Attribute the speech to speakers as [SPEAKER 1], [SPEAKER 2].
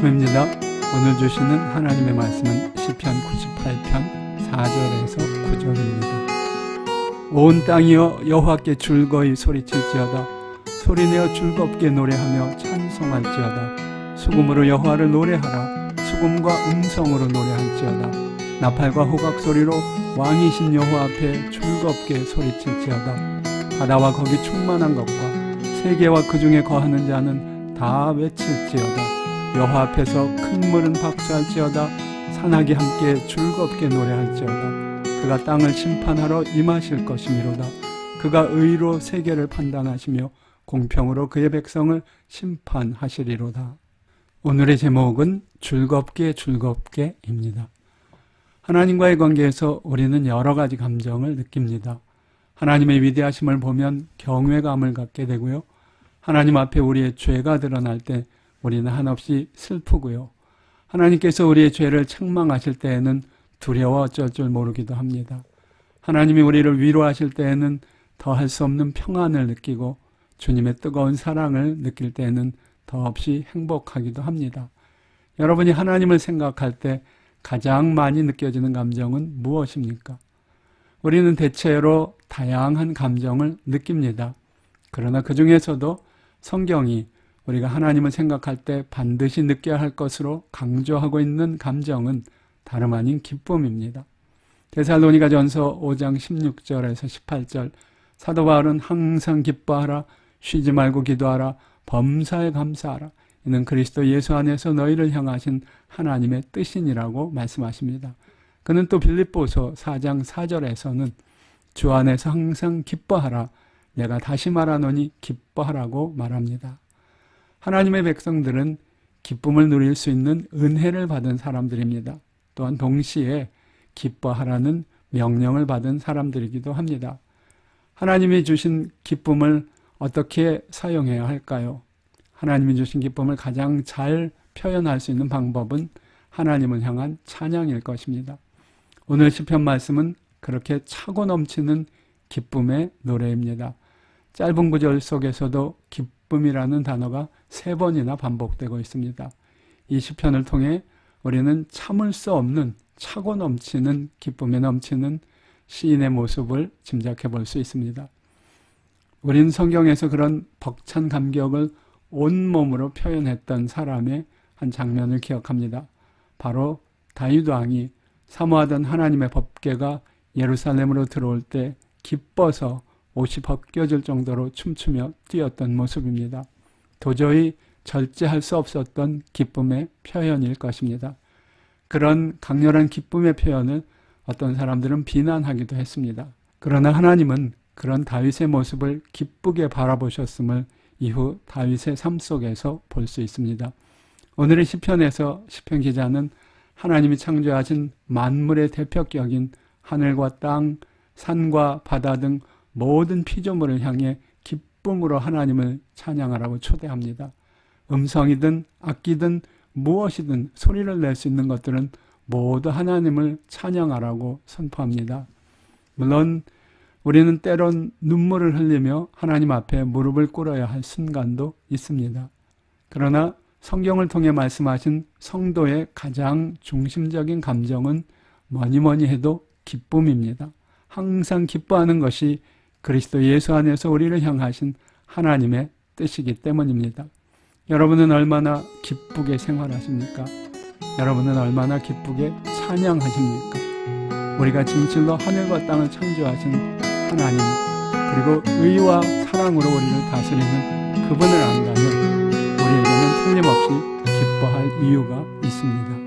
[SPEAKER 1] 아침입니다. 오늘 주시는 하나님의 말씀은 시편 98편 4절에서 9절입니다. 온 땅이여 여호와께 즐거이 소리칠지어다. 소리내어 즐겁게 노래하며 찬송할지어다. 수금으로 여호와를 노래하라. 수금과 음성으로 노래할지어다. 나팔과 호각 소리로 왕이신 여호와 앞에 즐겁게 소리칠지어다. 바다와 거기 충만한 것과 세계와 그 중에 거하는 자는 다 외칠지어다. 여호와 앞에서 큰 물은 박수할지어다. 산악이 함께 즐겁게 노래할지어다. 그가 땅을 심판하러 임하실 것이미로다. 그가 의로 세계를 판단하시며 공평으로 그의 백성을 심판하시리로다. 오늘의 제목은 즐겁게입니다. 하나님과의 관계에서 우리는 여러 가지 감정을 느낍니다. 하나님의 위대하심을 보면 경외감을 갖게 되고요. 하나님 앞에 우리의 죄가 드러날 때 우리는 한없이 슬프고요. 하나님께서 우리의 죄를 책망하실 때에는 두려워 어쩔 줄 모르기도 합니다. 하나님이 우리를 위로하실 때에는 더할 수 없는 평안을 느끼고 주님의 뜨거운 사랑을 느낄 때에는 더없이 행복하기도 합니다. 여러분이 하나님을 생각할 때 가장 많이 느껴지는 감정은 무엇입니까? 우리는 대체로 다양한 감정을 느낍니다. 그러나 그 중에서도 성경이 우리가 하나님을 생각할 때 반드시 느껴야 할 것으로 강조하고 있는 감정은 다름 아닌 기쁨입니다. 데살로니가전서 5장 16절에서 18절 사도 바울은 항상 기뻐하라, 쉬지 말고 기도하라, 범사에 감사하라. 이는 그리스도 예수 안에서 너희를 향하신 하나님의 뜻이니라고 말씀하십니다. 그는 또 빌립보서 4장 4절에서는 주 안에서 항상 기뻐하라. 내가 다시 말하노니 기뻐하라고 말합니다. 하나님의 백성들은 기쁨을 누릴 수 있는 은혜를 받은 사람들입니다. 또한 동시에 기뻐하라는 명령을 받은 사람들이기도 합니다. 하나님이 주신 기쁨을 어떻게 사용해야 할까요? 하나님이 주신 기쁨을 가장 잘 표현할 수 있는 방법은 하나님을 향한 찬양일 것입니다. 오늘 시편 말씀은 그렇게 차고 넘치는 기쁨의 노래입니다. 짧은 구절 속에서도 기쁨이라는 단어가 3번이나 반복되고 있습니다. 이 시편을 통해 우리는 참을 수 없는 차고 넘치는 기쁨에 넘치는 시인의 모습을 짐작해 볼 수 있습니다. 우리는 성경에서 그런 벅찬 감격을 온몸으로 표현했던 사람의 한 장면을 기억합니다. 바로 다윗 왕이 사모하던 하나님의 법궤가 예루살렘으로 들어올 때 기뻐서 옷이 벗겨질 정도로 춤추며 뛰었던 모습입니다. 도저히 절제할 수 없었던 기쁨의 표현일 것입니다. 그런 강렬한 기쁨의 표현을 어떤 사람들은 비난하기도 했습니다. 그러나 하나님은 그런 다윗의 모습을 기쁘게 바라보셨음을 이후 다윗의 삶 속에서 볼 수 있습니다. 오늘의 시편에서 시편 기자는 하나님이 창조하신 만물의 대표격인 하늘과 땅, 산과 바다 등 모든 피조물을 향해 기쁨으로 하나님을 찬양하라고 초대합니다. 음성이든 악기든 무엇이든 소리를 낼 수 있는 것들은 모두 하나님을 찬양하라고 선포합니다. 물론 우리는 때론 눈물을 흘리며 하나님 앞에 무릎을 꿇어야 할 순간도 있습니다. 그러나 성경을 통해 말씀하신 성도의 가장 중심적인 감정은 뭐니 해도 기쁨입니다. 항상 기뻐하는 것이 그리스도 예수 안에서 우리를 향하신 하나님의 뜻이기 때문입니다. 여러분은 얼마나 기쁘게 생활하십니까? 여러분은 얼마나 기쁘게 찬양하십니까? 우리가 진실로 하늘과 땅을 창조하신 하나님, 그리고 의와 사랑으로 우리를 다스리는 그분을 안다면 우리에게는 틀림없이 기뻐할 이유가 있습니다.